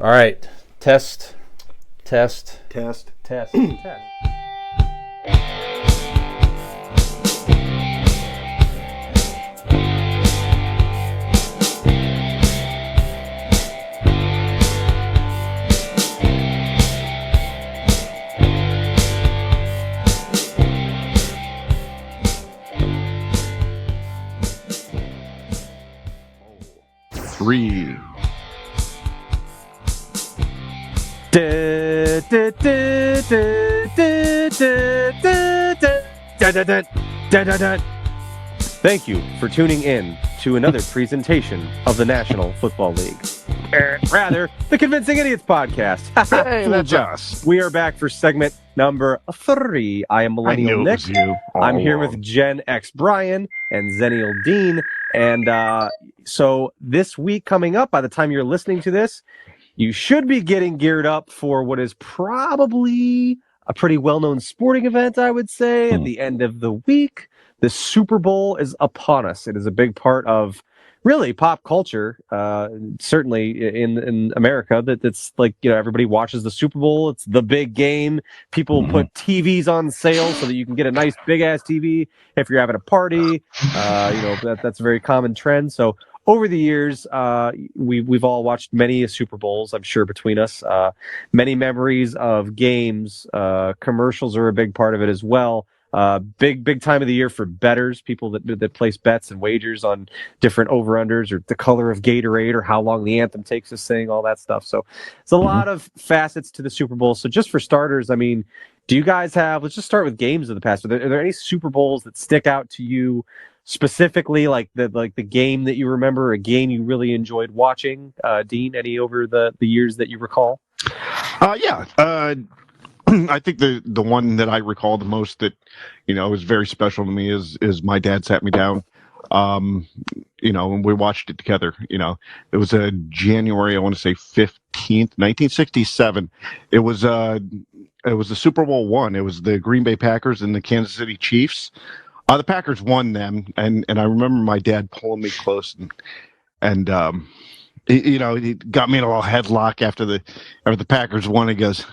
All right. Test. Test. Test. Test. Three. Thank you for tuning in to another presentation of the National Football League. Rather, the Convincing Idiots podcast. Hey, that's us. We are back for segment number 3. I am Millennial I knew Nick. it was you. I'm here with Gen X Brian and Zennial Dean. And so this week coming up, by the time you're listening to this, you should be getting geared up for what is probably a pretty well-known sporting event, I would say, at the end of the week. The Super Bowl is upon us. It is a big part of really pop culture, certainly in America. That's like, everybody watches the Super Bowl. It's the big game. People put TVs on sale so that you can get a nice big-ass TV if you're having a party. That's a very common trend. So over the years, we've all watched many Super Bowls, I'm sure, between us. Many memories of games. Commercials are a big part of it as well. Big time of the year for bettors, people that place bets and wagers on different over-unders or the color of Gatorade or how long the anthem takes to sing, all that stuff. So it's a lot of facets to the Super Bowl. So just for starters, I mean, do you guys let's just start with games of the past. Are there any Super Bowls that stick out to you specifically, like the game that you remember, a game you really enjoyed watching? Dean, any over the years that you recall? Yeah. I think the one that I recall the most that, is very special to me is my dad sat me down, and we watched it together. It was a January, I want to say 15th, 1967. It was the Super Bowl one. It was the Green Bay Packers and the Kansas City Chiefs. The Packers won them, and I remember my dad pulling me close and he got me in a little headlock after the Packers won. He goes,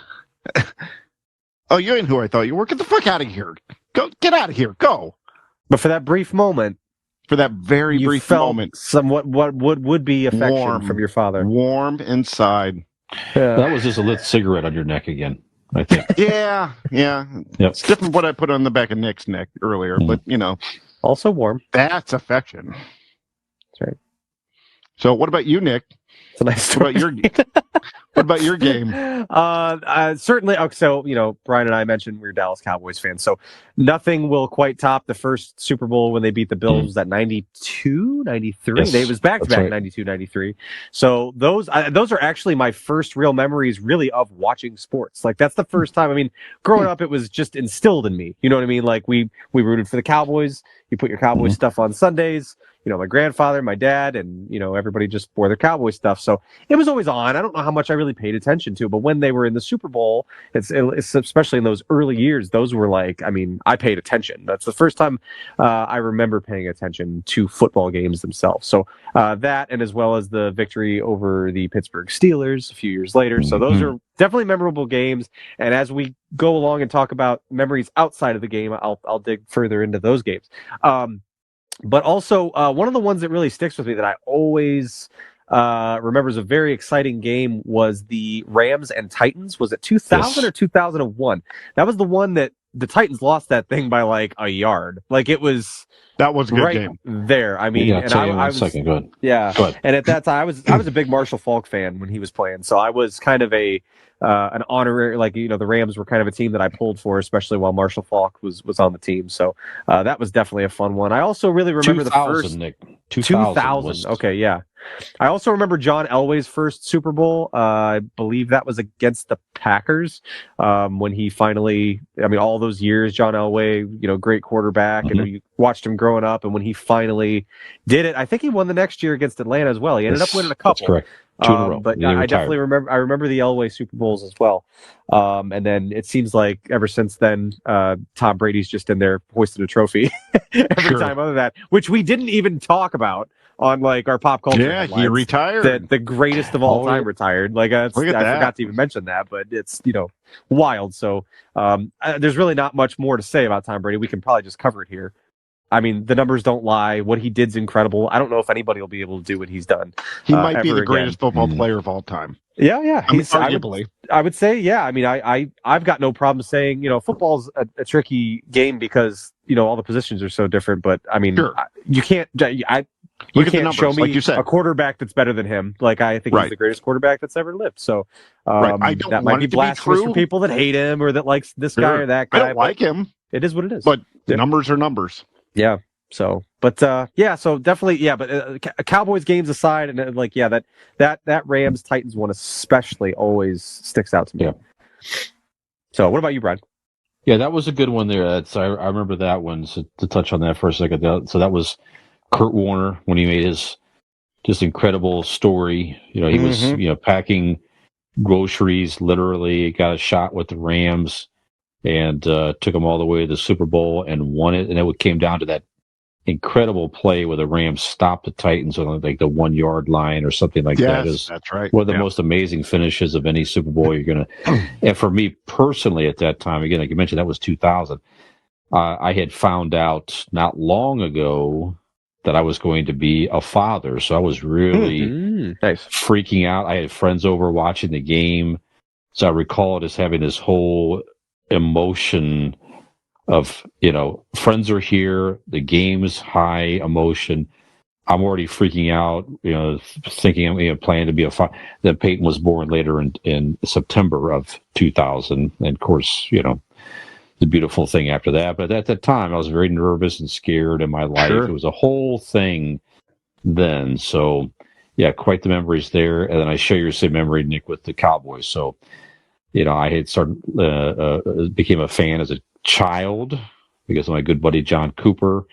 "Oh, you ain't who I thought you were. Get the fuck out of here. Go, get out of here. Go." But for that brief moment, for that very you brief felt moment, somewhat what would be affection from your father. Warm inside. Yeah. That was just a lit cigarette on your neck again, I think. Yeah. Yep. It's different what I put on the back of Nick's neck earlier, but also warm. That's affection. That's right. So, what about you, Nick? It's a nice story. What about your game? Certainly. So, Brian and I mentioned we're Dallas Cowboys fans. So nothing will quite top the first Super Bowl when they beat the Bills. Was that 92, 93? Yes, It was back-to-back, right. 92, 93. So those are actually my first real memories, really, of watching sports. Like, that's the first time. I mean, growing up, it was just instilled in me. You know what I mean? Like, we rooted for the Cowboys. You put your Cowboys stuff on Sundays. My grandfather, my dad, and, everybody just wore their Cowboy stuff. So it was always on. I don't know how much I really paid attention to, but when they were in the Super Bowl, it's especially in those early years, those were like, I mean, I paid attention. That's the first time I remember paying attention to football games themselves. So that, and as well as the victory over the Pittsburgh Steelers a few years later. So those are definitely memorable games. And as we go along and talk about memories outside of the game, I'll dig further into those games. But also, one of the ones that really sticks with me that I always remember as a very exciting game was the Rams and Titans. Was it 2000 or 2001? That was the one that the Titans lost that thing by like a yard. Like, it was that was a good right game there. I mean, and I was second. Good. Yeah. Good. And at that time, I was a big Marshall Faulk fan when he was playing. So I was kind of an honorary, the Rams were kind of a team that I pulled for, especially while Marshall Faulk was on the team. So that was definitely a fun one. I also really remember the first Nick. 2000. Okay, yeah. I also remember John Elway's first Super Bowl. I believe that was against the Packers when he finally, all those years, John Elway, great quarterback, and you watched him growing up. And when he finally did it, I think he won the next year against Atlanta as well. He ended up winning a couple. That's correct. 2 in a row. But I definitely remember the Elway Super Bowls as well. And then it seems like ever since then, Tom Brady's just in there hoisting a trophy every time other than that, which we didn't even talk about on like our pop culture. Yeah, he headlines retired. that the greatest of all Oh, time yeah. retired. Like Look at I that. forgot to even mention that, but it's wild. So there's really not much more to say about Tom Brady. We can probably just cover it here. I mean, the numbers don't lie. What he did's incredible. I don't know if anybody will be able to do what he's done. He might be ever the again. greatest football player of all time. Yeah. I mean, arguably. I would say, yeah. I mean, I've got no problem saying, football's a tricky game because all the positions are so different. But I mean, Sure. you can't. You Look at the can't numbers, show me like you said. a quarterback that's better than him. Like I think he's Right. the greatest quarterback that's ever lived. So Right. I don't that want might be it to be blasphemous true. for people that hate him or that likes this guy Sure. or that I guy. don't like him, It is what it is. but Yeah. numbers are numbers. Yeah. So, but so definitely, yeah. But Cowboys games aside, and that Rams Titans one especially always sticks out to me. Yeah. So, what about you, Brad? Yeah, that was a good one there. I remember that one. So to touch on that for a second, so that was Kurt Warner when he made his just incredible story. He was packing groceries, literally got a shot with the Rams and took them all the way to the Super Bowl and won it. And it came down to that incredible play where the Rams stopped the Titans on like the 1 yard line or something like that. Yes, that's right. One of the most amazing finishes of any Super Bowl you're going to. And for me personally at that time, again, like you mentioned, that was 2000. I had found out not long ago that I was going to be a father. So I was really nice. freaking out. I had friends over watching the game. So I recall just having this whole emotion of, friends are here, the game's high emotion. I'm already freaking out, thinking I'm planning to be a father. Then Peyton was born later in September of 2000. And of course, the beautiful thing after that. But at that time, I was very nervous and scared in my life. Sure. It was a whole thing then. So, yeah, quite the memories there. And then I share your same memory, Nick, with the Cowboys. So, I had became a fan as a child because of my good buddy John Cooper.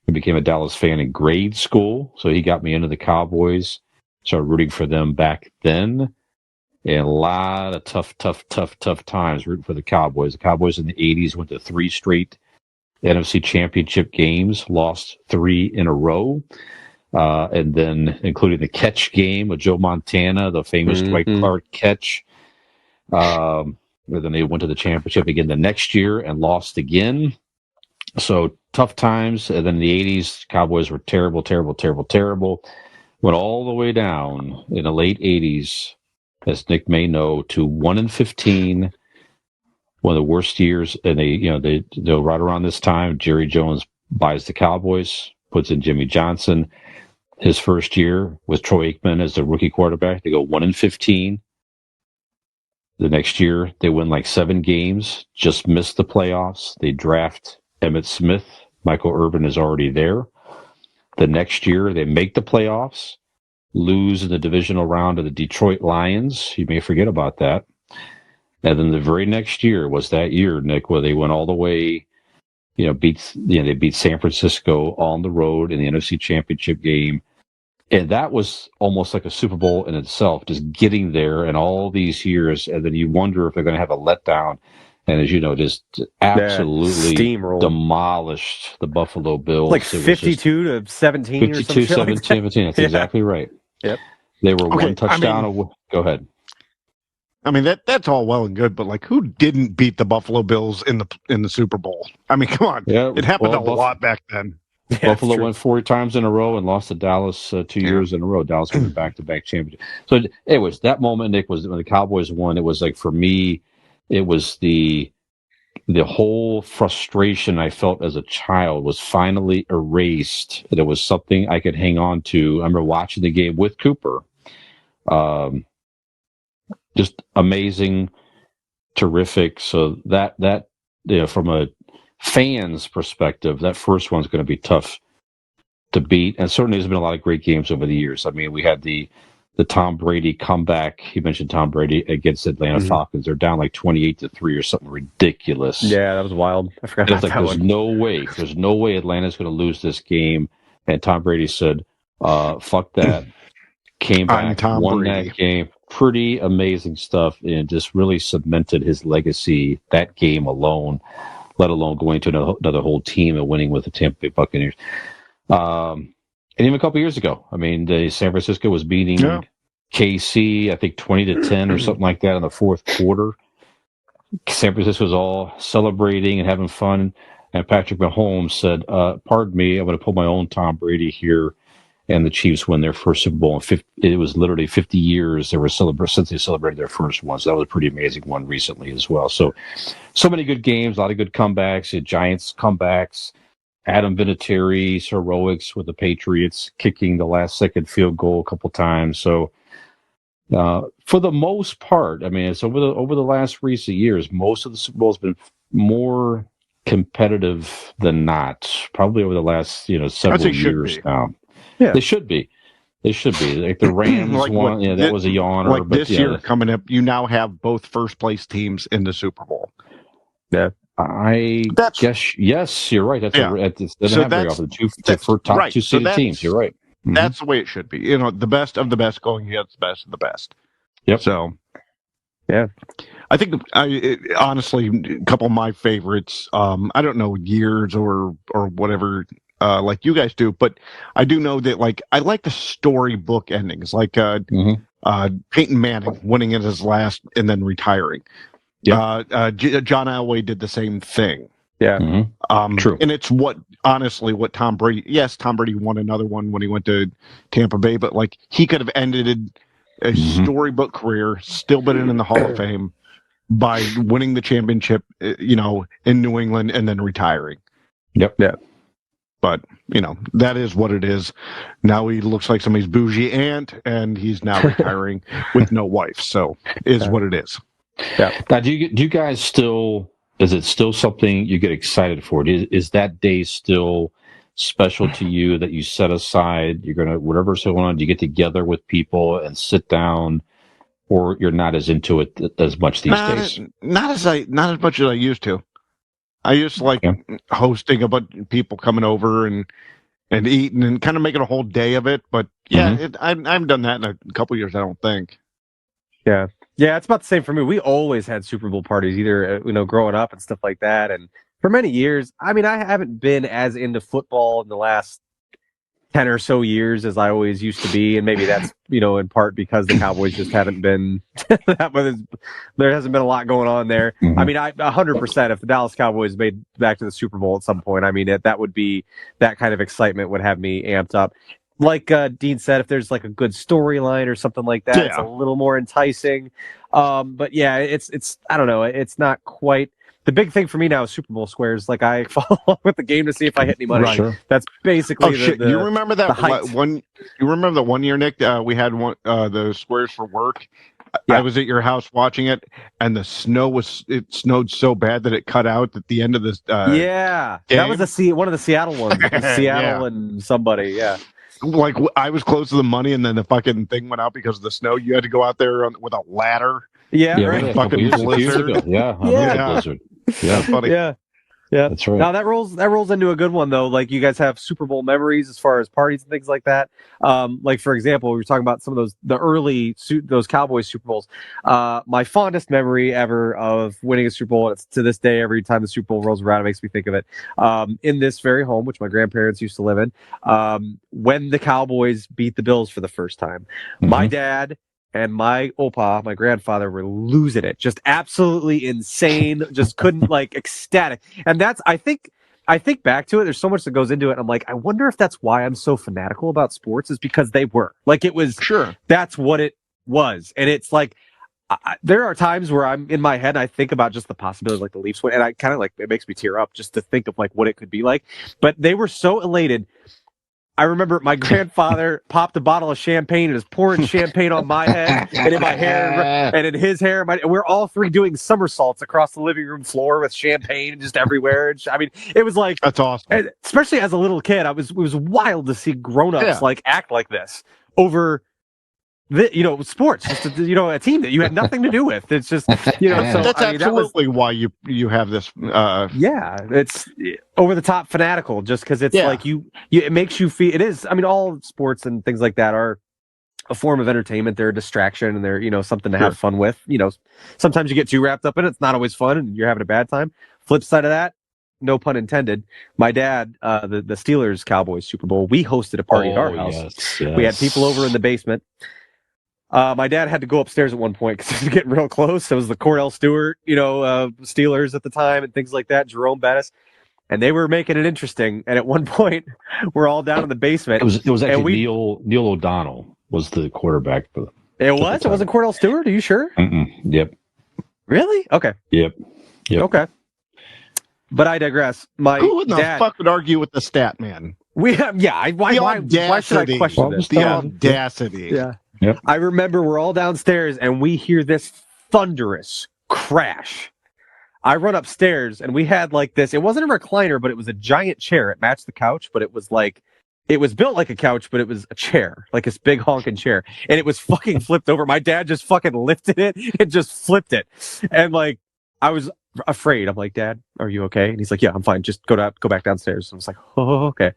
I became a Dallas fan in grade school. So he got me into the Cowboys. Started rooting for them back then. And a lot of tough times rooting for the Cowboys. The Cowboys in the 80s went to 3 straight NFC championship games, lost 3 in a row. And then including the catch game with Joe Montana, the famous Dwight Clark catch. Then they went to the championship again the next year and lost again. So tough times. And then in the 80s, Cowboys were terrible. Went all the way down in the late 80s, as Nick may know, to 1-15. One of the worst years. And they right around this time, Jerry Jones buys the Cowboys, puts in Jimmy Johnson. His first year with Troy Aikman as the rookie quarterback, they go 1-15. The next year, they win like 7 games, just missed the playoffs. They draft Emmitt Smith. Michael Irvin is already there. The next year, they make the playoffs, lose in the divisional round to the Detroit Lions. You may forget about that. And then the very next year was that year, Nick, where they went all the way, they beat San Francisco on the road in the NFC Championship game. And that was almost like a Super Bowl in itself, just getting there and all these years. And then you wonder if they're going to have a letdown. And as you know, just absolutely demolished the Buffalo Bills. Like 52 to 17 or something. 52-17. That's exactly right. Yep. They were one touchdown away. Go ahead. I mean, that's all well and good, but like, who didn't beat the Buffalo Bills in the Super Bowl? I mean, come on. Yeah, it happened a lot back then. Yeah, Buffalo went 4 times in a row and lost to Dallas 2 years in a row. Dallas won the back-to-back championship. So, anyways, that moment, Nick, was when the Cowboys won. It was like, for me, it was the whole frustration I felt as a child was finally erased. There was something I could hang on to. I remember watching the game with Cooper. Just amazing, terrific. So that from a fan's perspective, that first one's going to be tough to beat. And certainly there's been a lot of great games over the years. I mean, we had the Tom Brady comeback. You mentioned Tom Brady against Atlanta Falcons. They're down like 28-3 or something ridiculous. Yeah, that was wild. I forgot about that there's one. There's no way Atlanta's going to lose this game. And Tom Brady said, fuck that. Came back, won that game. Pretty amazing stuff, and just really cemented his legacy that game alone, let alone going to another whole team and winning with the Tampa Bay Buccaneers. And even a couple years ago, I mean, San Francisco was beating Yeah. KC, I think 20-10 or something like that in the fourth quarter. San Francisco was all celebrating and having fun. And Patrick Mahomes said, "Pardon me, I'm going to pull my own Tom Brady here." And the Chiefs win their first Super Bowl. It was literally 50 years they were since they celebrated their first one. So that was a pretty amazing one recently as well. So many good games, a lot of good comebacks. Giants comebacks. Adam Vinatieri's heroics with the Patriots kicking the last second field goal a couple times. So for the most part, I mean, it's over the last recent years, most of the Super Bowl has been more competitive than not. Probably over the last several years now. Yeah. They should be. They should be. Like the Rams Like one, that was a yawner. Like but this year coming up, you now have both first place teams in the Super Bowl. Yeah. I guess yes, you're right. That's doesn't happen very often. The top two seeded teams. You're right. Mm-hmm. That's the way it should be. The best of the best going against the best of the best. Yep. So, yeah, I think honestly, a couple of my favorites. I don't know years or whatever. Like you guys do, but I do know that I like the storybook endings, like Peyton Manning winning in his last and then retiring. Yeah, John Elway did the same thing. Yeah, true. And it's what Tom Brady. Yes, Tom Brady won another one when he went to Tampa Bay, but he could have ended a storybook career, still been in the Hall of Fame by winning the championship, in New England and then retiring. Yep. Yeah. But, that is what it is. Now he looks like somebody's bougie aunt, and he's now retiring with no wife. So, is what it is. Yeah. Now, do you guys still, is it still something you get excited for? Is that day still special to you that you set aside? You're going to, whatever's going on, do you get together with people and sit down, or you're not as into it as much these days? Not as much as I used to. I used to like hosting a bunch of people coming over and eating and kind of making a whole day of it. But yeah, I haven't done that in a couple of years, I don't think. Yeah. Yeah, it's about the same for me. We always had Super Bowl parties, either, growing up and stuff like that. And for many years, I mean, I haven't been as into football in the last 10 or so years as I always used to be. And maybe that's, in part because the Cowboys just haven't been there hasn't been a lot going on there. I mean, 100%, if the Dallas Cowboys made back to the Super Bowl at some point, I mean, that would be, that kind of excitement would have me amped up. Like Dean said, if there's a good storyline or something like that, it's a little more enticing. But yeah, it's I don't know. It's not quite. The big thing for me now is Super Bowl squares. I follow along with the game to see if I hit any money. Right. Sure. That's basically you remember that one? You remember the one year, Nick? We had the squares for work. Yeah. I was at your house watching it, and the snow it snowed so bad that it cut out at the end of this. Game. That was one of the Seattle ones. Seattle and somebody. Yeah. I was close to the money, and then the fucking thing went out because of the snow. You had to go out there with a ladder. Yeah, right. Fucking blizzard. Blizzard. Yeah, funny. Yeah, that's right. Now that rolls into a good one though. You guys have Super Bowl memories as far as parties and things like that. For example, we were talking about some of those Cowboys Super Bowls. My fondest memory ever of winning a Super Bowl, and it's to this day, every time the Super Bowl rolls around, it makes me think of it. In this very home, which my grandparents used to live in, when the Cowboys beat the Bills for the first time, my dad and my opa, my grandfather, were losing it. Just absolutely insane. Just couldn't ecstatic. And that's, I think back to it, there's so much that goes into it. I'm like, I wonder if that's why I'm so fanatical about sports, is because they were. It was, that's what it was. And it's there are times where I'm in my head and I think about just the possibility the Leafs win. And I kind of it makes me tear up just to think of what it could be like. But they were so elated. I remember my grandfather popped a bottle of champagne and was pouring champagne on my head and in my hair and in his hair. We're all three doing somersaults across the living room floor with champagne just everywhere. I mean, it was that's awesome. Especially as a little kid, it was wild to see grown-ups act like this over sports, just a team that you had nothing to do with. It's just, so that's absolutely why you have this. It's over the top fanatical, just because it's it makes you feel. It is. I mean, all sports and things like that are a form of entertainment. They're a distraction, and they're something to have fun with. Sometimes you get too wrapped up in it. It's not always fun, and you're having a bad time. Flip side of that, no pun intended, my dad, the Steelers Cowboys Super Bowl, we hosted a party at our house. Yes. We had people over in the basement. My dad had to go upstairs at one point because it was getting real close. It was the Cordell Stewart, Steelers at the time and things like that, Jerome Bettis. And they were making it interesting. And at one point, we're all down in the basement. It was actually Neil O'Donnell was the quarterback. It was? It wasn't Cordell Stewart? Are you sure? Yep. Really? Okay. Yep. Okay. But I digress. Who in the fuck would argue with the stat man? Why should I question this? The audacity. Yeah. Yep. I remember we're all downstairs and we hear this thunderous crash. I run upstairs and we had like this. It wasn't a recliner, but it was a giant chair. It matched the couch, but it was built like a couch, but it was a chair, like this big honking chair. And it was fucking flipped over. My dad just fucking lifted it and just flipped it. And like, I was afraid. I'm like, Dad, are you okay? And he's like, yeah, I'm fine. Just go back downstairs. And I was like, oh, okay.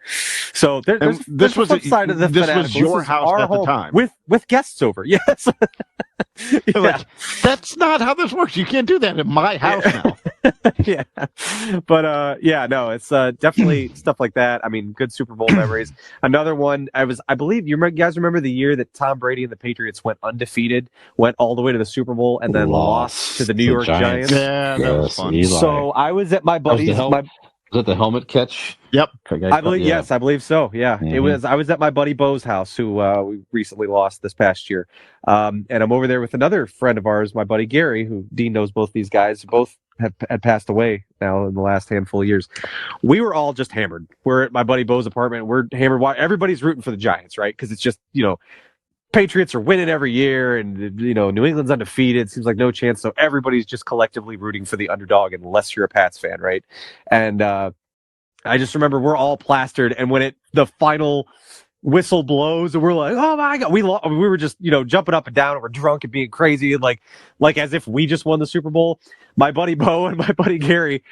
So there's the flip side of the this was your house at the time with guests over. Yes. Yeah. Like, that's not how this works. You can't do that in my house now. Yeah. But no, it's definitely stuff like that. I mean, good Super Bowl memories. Another one, I believe you guys remember the year that Tom Brady and the Patriots went undefeated, went all the way to the Super Bowl, and then lost to the New York Giants. Yeah, that was fun. Eli. So I was at my buddy's. Was that the helmet catch? Yep. I believe yes, I believe so. Yeah, It was. I was at my buddy Bo's house, who we recently lost this past year, and I'm over there with another friend of ours, my buddy Gary, who Dean knows both these guys. Both had passed away now in the last handful of years. We were all just hammered. We're at my buddy Bo's apartment. We're hammered. Everybody's rooting for the Giants, right? Because it's just Patriots are winning every year, and New England's undefeated. Seems like no chance. So everybody's just collectively rooting for the underdog, unless you're a Pats fan, right? And I just remember we're all plastered, and when the final whistle blows, and we're like, "Oh my god!" We were just jumping up and down, and we're drunk and being crazy, and like as if we just won the Super Bowl. My buddy Bo and my buddy Gary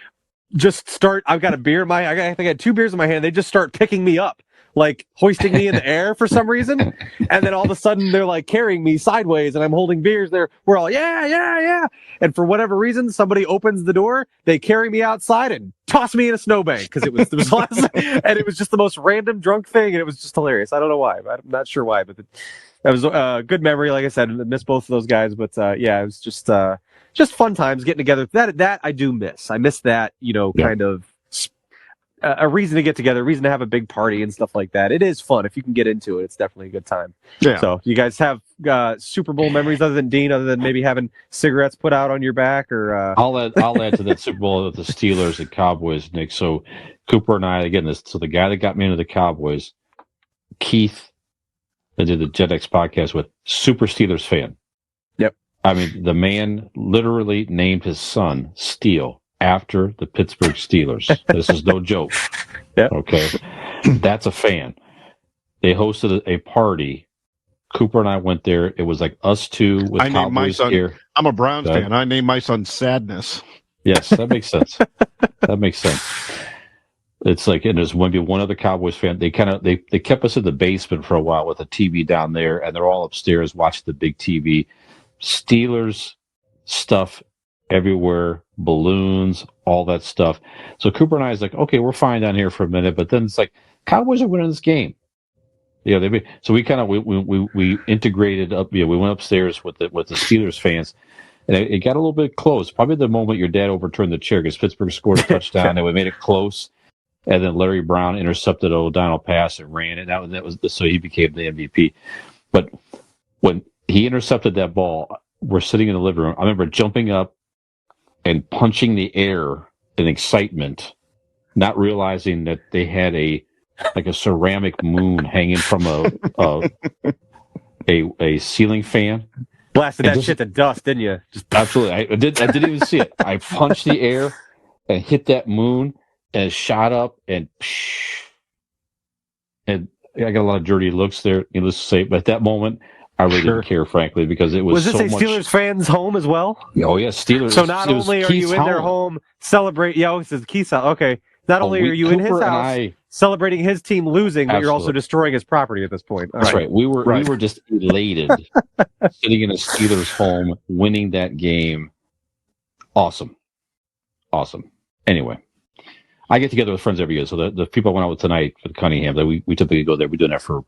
just start. I've got a beer in I think I had 2 beers in my hand. They just start picking me up, like hoisting me in the air for some reason. And then all of a sudden they're like carrying me sideways and I'm holding beers there. We're all, yeah. And for whatever reason, somebody opens the door, they carry me outside and toss me in a snowbank because it was and it was just the most random drunk thing. And it was just hilarious. I don't know why. I'm not sure why, but that was a good memory. Like I said, I miss both of those guys, but it was just fun times getting together. That I do miss. I miss that, kind of a reason to get together, a reason to have a big party and stuff like that. It is fun if you can get into it. It's definitely a good time. Yeah. So you guys have Super Bowl memories other than Dean, other than maybe having cigarettes put out on your back, or I'll add to that Super Bowl with the Steelers and Cowboys, Nick. So Cooper and I, again, the guy that got me into the Cowboys, Keith, that did the Jet X podcast with, super Steelers fan. Yep. I mean, the man literally named his son Steel after the Pittsburgh Steelers. This is no joke. Yep. Okay. That's a fan. They hosted a party. Cooper and I went there. It was like us two with I named my son. gear. I'm a Browns fan. I named my son Sadness. Yes, that makes sense. That makes sense. It's like, and there's maybe one other Cowboys fan. They kept us in the basement for a while with a TV down there, and they're all upstairs watching the big TV. Steelers stuff everywhere, balloons, all that stuff. So Cooper and I is like, okay, we're fine down here for a minute, but then it's like, Cowboys are winning this game. So we kind of we integrated up. We went upstairs with the Steelers fans, and it got a little bit close. Probably the moment your dad overturned the chair because Pittsburgh scored a touchdown, and we made it close. And then Larry Brown intercepted an O'Donnell pass and ran it. That was so he became the MVP. But when he intercepted that ball, we're sitting in the living room. I remember jumping up and punching the air in excitement, not realizing that they had a ceramic moon hanging from a ceiling fan. Blasted that shit to dust, didn't you? Absolutely. I didn't even see it. I punched the air and hit that moon and shot up and I got a lot of dirty looks there, needless to say. But at that moment, I really didn't care, frankly, because it was this so a Steelers fans' home as well? Oh, yeah, Steelers. So not only are you in their home celebrating, this is Keith's house. Okay. Not only are you in his house celebrating his team losing, but you're also destroying his property at this point. That's right. We were just elated sitting in a Steelers home, winning that game. Awesome. Anyway, I get together with friends every year. So the people I went out with tonight for the Cunningham, we typically go there. We're doing that for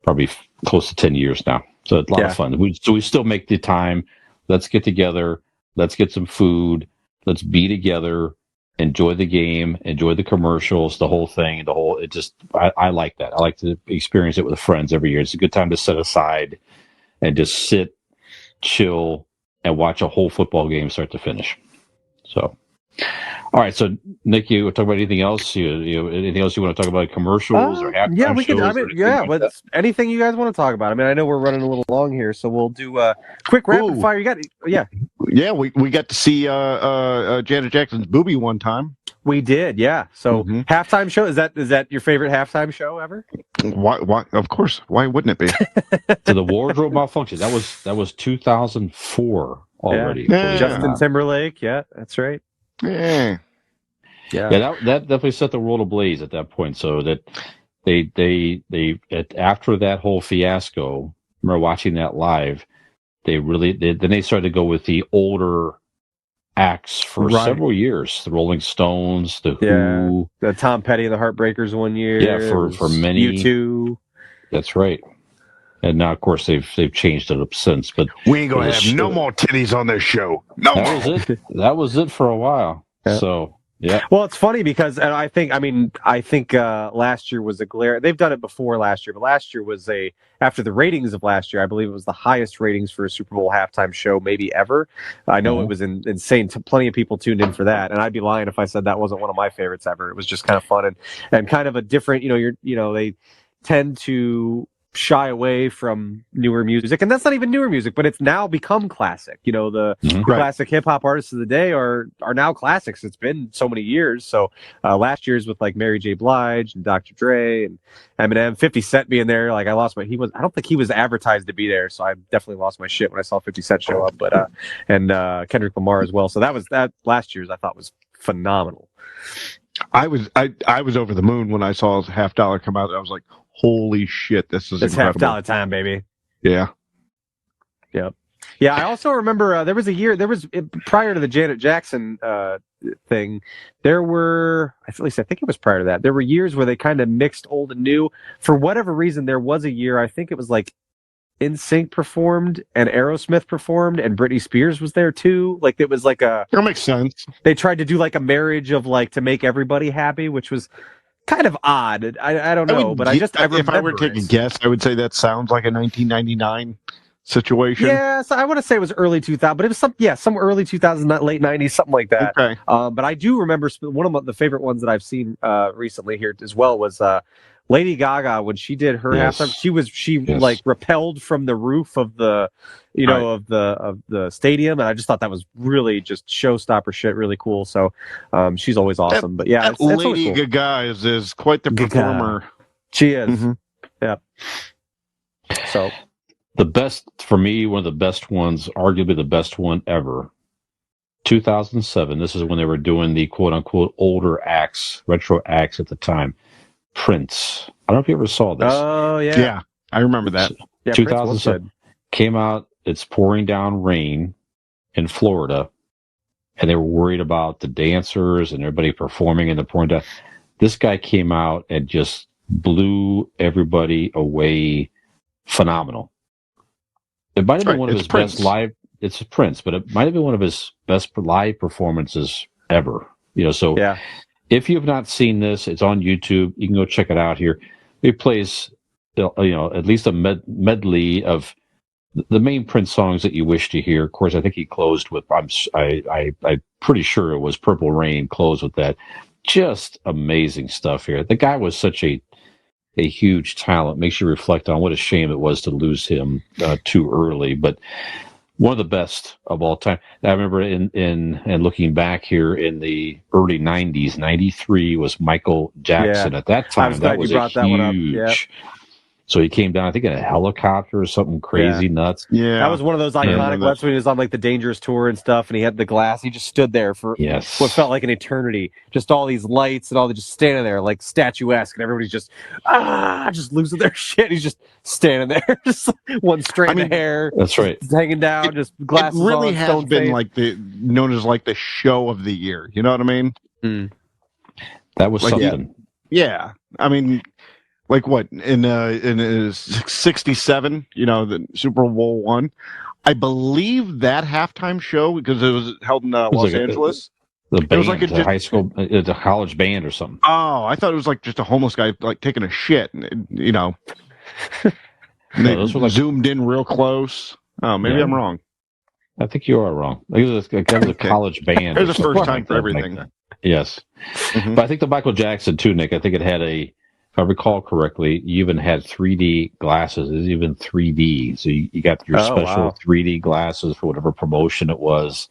probably close to 10 years now. So it's a lot of fun. So we still make the time. Let's get together. Let's get some food. Let's be together. Enjoy the game. Enjoy the commercials. The whole thing. I like that. I like to experience it with friends every year. It's a good time to set aside and just sit, chill, and watch a whole football game start to finish. So, all right. So, Nick, you want to talk about anything else? Anything else you want to talk about? Commercials or halftime yeah, we could. I shows? mean, but anything you guys want to talk about. I mean, I know we're running a little long here, so we'll do a quick rapid fire. You got, yeah. We got to see Janet Jackson's boobie one time. We did, yeah. So halftime show, is that your favorite halftime show ever? Why? Of course. Why wouldn't it be? To the wardrobe malfunction. That was 2004 already. Yeah. Justin Timberlake. Yeah, that's right. Yeah. That definitely set the world ablaze at that point. So that they after that whole fiasco, I remember watching that live. Then they started to go with the older acts for several years. The Rolling Stones, the Who, the Tom Petty and the Heartbreakers one year. Yeah, for many. U2. That's right. And now, of course, they've changed it up since. But we ain't gonna have no more titties on this show. No more. That was it for a while. Yeah. So. Yeah. Well, it's funny because I think last year was a glare. They've done it before last year, but last year was after the ratings of last year, I believe it was the highest ratings for a Super Bowl halftime show maybe ever. I know it was insane. Plenty of people tuned in for that, and I'd be lying if I said that wasn't one of my favorites ever. It was just kind of fun and kind of a different. They tend to shy away from newer music, and that's not even newer music, but it's now become classic. The classic hip hop artists of the day are now classics. It's been so many years. So last year's with like Mary J. Blige and Dr. Dre and Eminem, 50 Cent being there. Like I don't think he was advertised to be there, so I definitely lost my shit when I saw 50 Cent show up. But and Kendrick Lamar as well. So that last year's I thought was phenomenal. I was over the moon when I saw Half Dollar come out. I was like, holy shit, this is incredible. $50 time, baby. Yeah. Yep. Yeah, I also remember there was prior to the Janet Jackson thing, there were, at least I think it was prior to that, there were years where they kind of mixed old and new. For whatever reason, there was a year, I think it was like NSYNC performed and Aerosmith performed and Britney Spears was there too. Like it was like that makes sense. They tried to do like a marriage of like to make everybody happy, which was kind of odd. I don't know, but if I were to take a guess, I would say that sounds like a 1999 situation. Yeah, so I want to say it was early 2000, but it was some early 2000s, late 90s, something like that. Okay. But I do remember one of the favorite ones that I've seen recently here as well was Lady Gaga when she did her halftime. She like rappelled from the roof of the of the stadium, and I just thought that was really just showstopper shit, really cool. So she's always awesome. But yeah, it's Lady cool. Gaga is quite the performer. She is. Yeah. So the best for me, one of the best ones, arguably the best one ever. 2007. This is when they were doing the quote unquote older acts, retro acts at the time. Prince. I don't know if you ever saw this. Oh, yeah. Yeah, I remember that. Yeah, 2007 came out. It's pouring down rain in Florida, and they were worried about the dancers and everybody performing in the pouring down. This guy came out and just blew everybody away. Phenomenal. It might have been one of his best live. It's Prince, but it might have been one of his best live performances ever. So yeah. If you have not seen this, it's on YouTube. You can go check it out here. It plays, at least a medley of the main Prince songs that you wish to hear. Of course, I think he closed with, I'm pretty sure it was Purple Rain, closed with that. Just amazing stuff here. The guy was such a huge talent. Makes you reflect on what a shame it was to lose him too early. But one of the best of all time. I remember in looking back here in the early 90s, 93 was Michael Jackson. At that time, that was a huge. So he came down, I think, in a helicopter or something crazy nuts. Yeah. That was one of those iconic ones when he was on like the Dangerous Tour and stuff, and he had the glass. He just stood there for what felt like an eternity. Just all these lights and all, just standing there like statuesque, and everybody's just losing their shit. He's just standing there, just one strand of hair. That's right. Hanging down, just glasses on. It really has been like known as like the show of the year. You know what I mean? Mm. That was Like, something. Yeah, I mean, like what in 67, the Super Bowl one. I believe that halftime show, because it was held in It was Los like Angeles. the It was like band, the high school, the college band or something. Oh, I thought it was like just a homeless guy like taking a shit, and No, they those were like, zoomed in real close. Oh, maybe Yeah. I'm wrong. I think you are wrong. That was a Okay. college band. There's or a first something time like for that back everything. then. Yes. Mhm. But I think the Michael Jackson too, Nick, I think it had if I recall correctly, you even had 3D glasses. It was even 3D. So you got your special wow. 3D glasses for whatever promotion it was.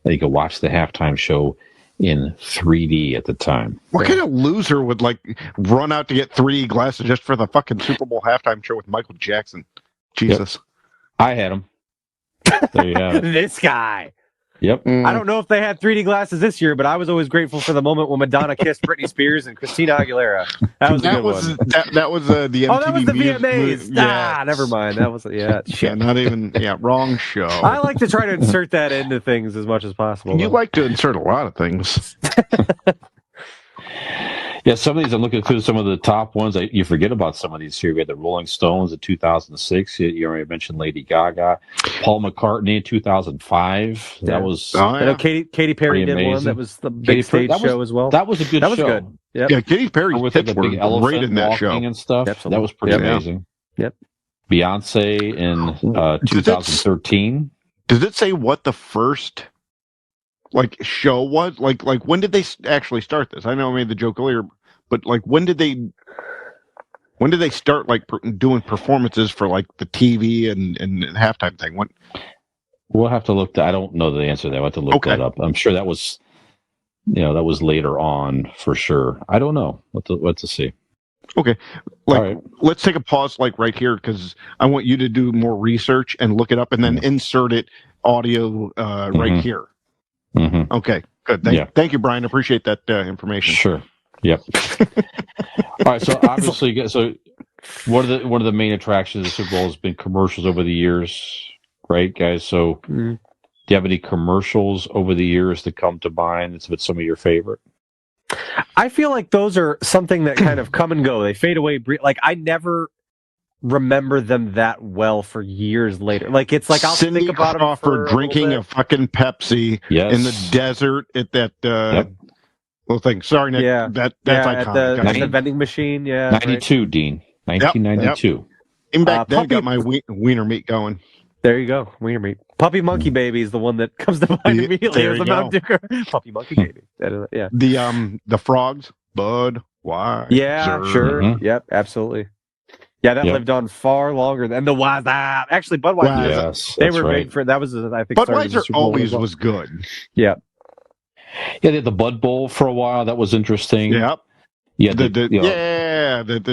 And you could watch the halftime show in 3D at the time. What kind of loser would like run out to get 3D glasses just for the fucking Super Bowl halftime show with Michael Jackson? Jesus. I had them. There you have it. This guy. Yep. I don't know if they had 3D glasses this year, but I was always grateful for the moment when Madonna kissed Britney Spears and Christina Aguilera. That was a good one. That was the MTV. Oh, that was the Music- VMAs. Yeah. Never mind. That was shit. Yeah, not even. Yeah, wrong show. I like to try to insert that into things as much as possible. You like to insert a lot of things. Yeah, some of these, I'm looking through some of the top ones. You forget about some of these here. We had the Rolling Stones in 2006. You already mentioned Lady Gaga. Paul McCartney in 2005. Yeah. That was I know Katy Perry did one. amazing. That was the big stage show as well. That was a good That was show. good. Yep. Yeah, Katy Perry's With hits like a were big elephant great in that walking show. and stuff. Absolutely. That was pretty Yep. amazing. Yep. Beyonce in 2013. Does it say what the first show was? Like when did they actually start this? I know I made the joke earlier, but like when did they start doing performances for like the TV and halftime thing? When? We'll have to look. I don't know the answer to that. We'll have to look that up. I'm sure that was, that was later on for sure. I don't know what to see. Okay, let's take a pause right here, because I want you to do more research and look it up, and then insert it audio right here. Mm-hmm. Okay, good. Thank you, Brian. Appreciate that information. Sure. Yep. All right. So obviously, one of the main attractions of the Super Bowl has been commercials over the years, right, guys? So, do you have any commercials over the years that come to mind that's been some of your favorite? I feel like those are something that kind of come and go. They fade away. Like, I never remember them that well for years later. Like, it's like I'll Cindy think about them for drinking a fucking Pepsi in the desert at that little thing. Sorry, Nick. Yeah. That's iconic. At the vending machine. Yeah. 92, right. Dean. 1992. Yep. Even back then, got my wiener meat going. There you go. Wiener meat. Puppy Monkey Baby is the one that comes to mind immediately as a Mountain Dew. Puppy Monkey Baby. Yeah. The frogs. Bud. Why? Yeah, sure. Mm-hmm. Yep, absolutely. Yeah, that lived on far longer than the Waz. Actually, Budweiser. Yes, they were made for that. Was I think Budweiser always was good. Yeah. Yeah, they had the Bud Bowl for a while. That was interesting. Yep. Yeah, the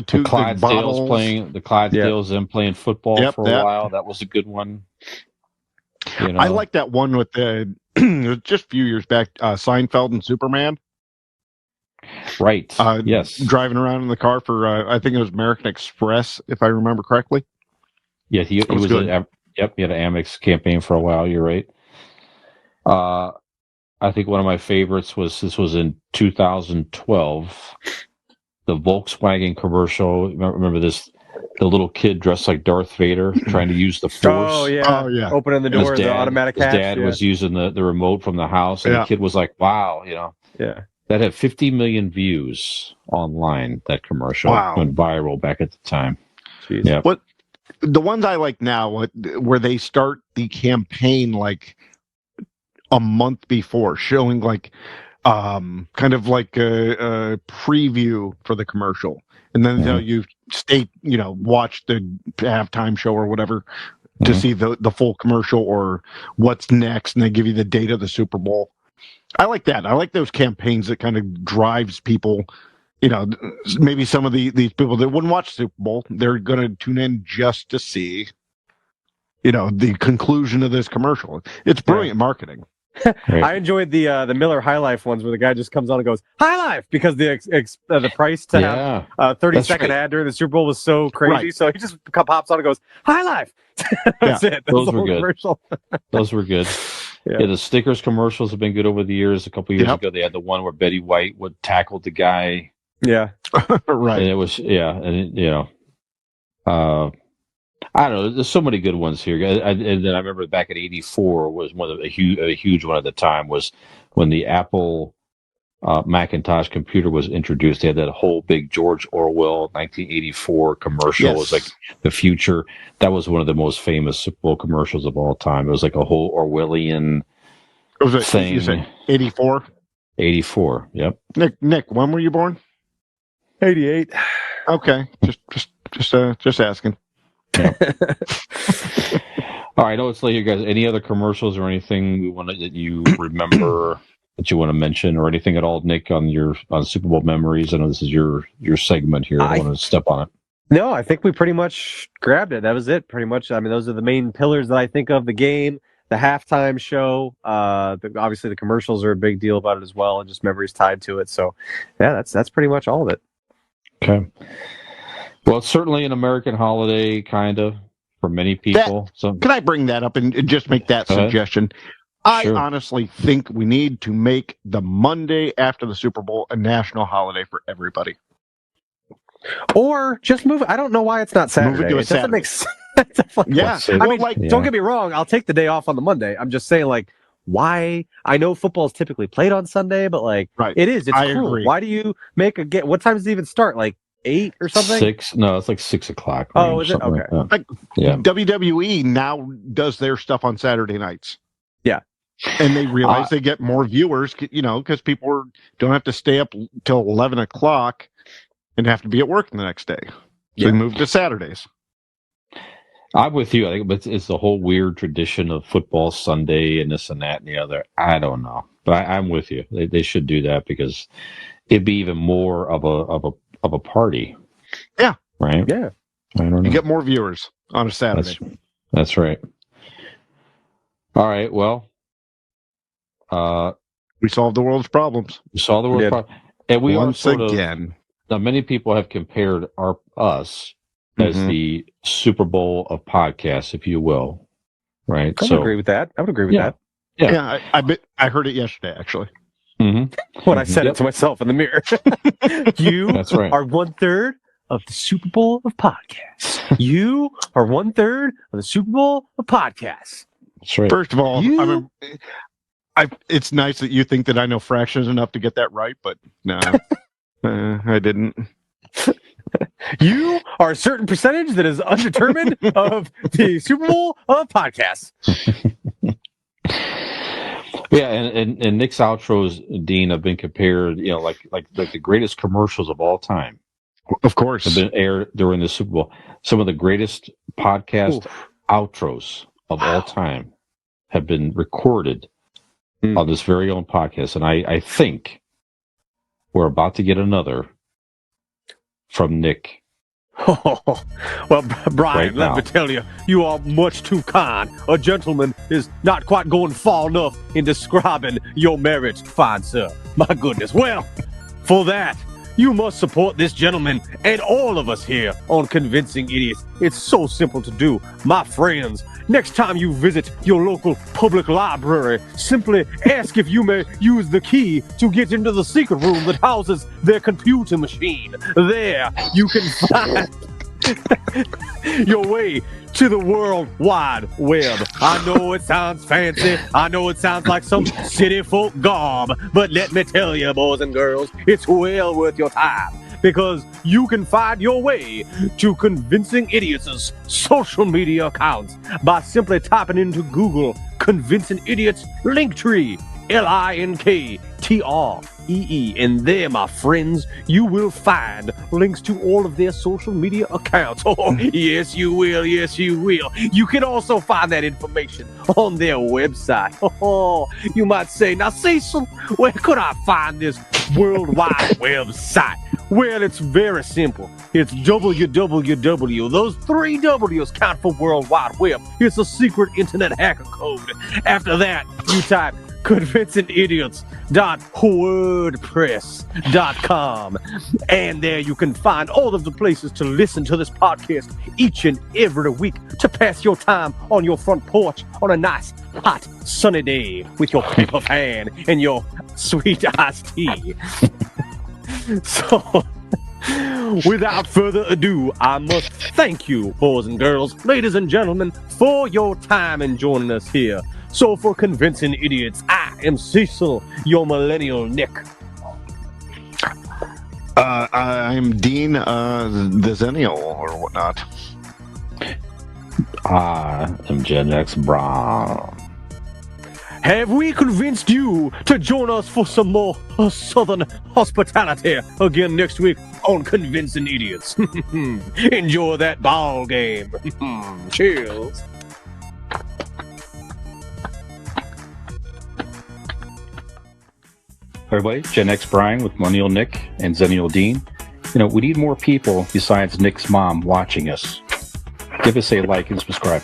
two Clydesdales the Clydesdales playing football for a while. That was a good one. I like that one with just a few years back, Seinfeld and Superman. Right. Yes. Driving around in the car for I think it was American Express, if I remember correctly. Yeah, he was good. He had an Amex campaign for a while. You're right. I think one of my favorites was in 2012. The Volkswagen commercial. Remember this? The little kid dressed like Darth Vader trying to use the Force. Oh yeah. Opening the door, the automatic hatch. His dad was using the remote from the house, and the kid was like, "Wow, Yeah. That had 50 million views online. That commercial went viral back at the time. Jeez. Yeah. What the ones I like now, where they start the campaign like a month before, showing kind of like a preview for the commercial, and then tell you watch the halftime show or whatever to see the full commercial or what's next, and they give you the date of the Super Bowl. I like that. I like those campaigns that kind of drives people. Maybe some of these people that wouldn't watch Super Bowl, they're going to tune in just to see, the conclusion of this commercial. It's brilliant marketing. Right. I enjoyed the Miller High Life ones where the guy just comes on and goes High Life because the price to have a 30-second ad during the Super Bowl was so crazy, so he just pops on and goes High Life. That's it. Those were good. Those were good. Yeah, the Snickers commercials have been good over the years. A couple years Yep. ago, they had the one where Betty White would tackle the guy. Yeah. Right. And it was, I don't know. There's so many good ones here. And then I remember back in '84 was one of a huge one at the time was when the Apple Macintosh computer was introduced. They had that whole big George Orwell 1984 commercial. Yes. It was like the future. That was one of the most famous Super Bowl commercials of all time. It was like a whole Orwellian What was it? thing. You said 84? 84. Yep. Nick, when were you born? 88. Okay, just asking. All right, let's let you guys. Any other commercials or anything that you remember that you want to mention, or anything at all, Nick, on Super Bowl memories? I know this is your segment here. I don't want to step on it. No, I think we pretty much grabbed it. That was it, pretty much. I mean, those are the main pillars that I think of: the game, the halftime show. Obviously, the commercials are a big deal about it as well, and just memories tied to it. So, yeah, that's pretty much all of it. Okay. Well, it's certainly an American holiday, kind of, for many people. Can I bring that up and just make that suggestion? Sure. I honestly think we need to make the Monday after the Super Bowl a national holiday for everybody. Or just move it. I don't know why it's not Saturday. Move it to a doesn't Saturday. make sense. Yeah. I mean, don't get me wrong. I'll take the day off on the Monday. I'm just saying, like, why? I know football is typically played on Sunday, but like, right. It's I cool. agree. Why do you make a game? What time does it even start? Like 8 or something? 6? No, it's like 6 o'clock. Oh, is it? Okay. Like, yeah. WWE now does their stuff on Saturday nights. Yeah. And they realize they get more viewers, because people don't have to stay up till 11 o'clock and have to be at work the next day. So they move to Saturdays. I'm with you. I think it's the whole weird tradition of football Sunday and this and that and the other. I don't know, but I'm with you. They should do that because it'd be even more of a party. Yeah. Right. Yeah. I don't know. You get more viewers on a Saturday. That's right. All right. Well, we solved the world's problems. We solved the world's problems, and we once are again. Now, many people have compared us as the Super Bowl of podcasts, if you will. Right. I would agree with that. Yeah. I heard it yesterday, actually. When I said it to myself in the mirror. That's right. Are 1/3 of the Super Bowl of podcasts. You are 1/3 of the Super Bowl of podcasts. That's right. First of all, it's nice that you think that I know fractions enough to get that right, but no, I didn't. You are a certain percentage that is undetermined of the Super Bowl of podcasts. Yeah, and Nick's outros, Dean, have been compared, like the greatest commercials of all time. Of course, have been aired during the Super Bowl. Some of the greatest podcast outros of all time have been recorded on this very own podcast, and I think we're about to get another from Nick. Oh, well, Brian, Right let me tell you, you are much too kind. A gentleman is not quite going far enough in describing your merits, fine sir. My goodness. Well, for that, you must support this gentleman and all of us here on Convincing Idiots. It's so simple to do. My friends, next time you visit your local public library, simply ask if you may use the key to get into the secret room that houses their computer machine. There, you can find your way to the World Wide Web. I know it sounds fancy. I know it sounds like some city folk garb. But let me tell you, boys and girls, it's well worth your time. Because you can find your way to Convincing Idiots' social media accounts by simply typing into Google Convincing Idiots Linktree, LINKTREE. And there, my friends, you will find links to all of their social media accounts. Oh, yes, you will. Yes, you will. You can also find that information on their website. Oh, you might say, now, Cecil, where could I find this World Wide Web site? Well, it's very simple. It's www. Those 3 W's count for World Wide Web. It's a secret internet hacker code. After that, you type convincingidiots.wordpress.com. And there you can find all of the places to listen to this podcast each and every week to pass your time on your front porch on a nice, hot, sunny day with your paper fan and your sweet iced tea. So, without further ado, I must thank you, boys and girls, ladies and gentlemen, for your time in joining us here. So, for Convincing Idiots, I am Cecil, your millennial Nick. I'm Dean, the Zennial or whatnot. I'm Gen X Brown. Have we convinced you to join us for some more Southern hospitality again next week on Convincing Idiots? Enjoy that ball game. Cheers. Everybody, Gen X Brian with Millennial Nick and Zennial Dean. We need more people besides Nick's mom watching us. Give us a like and subscribe.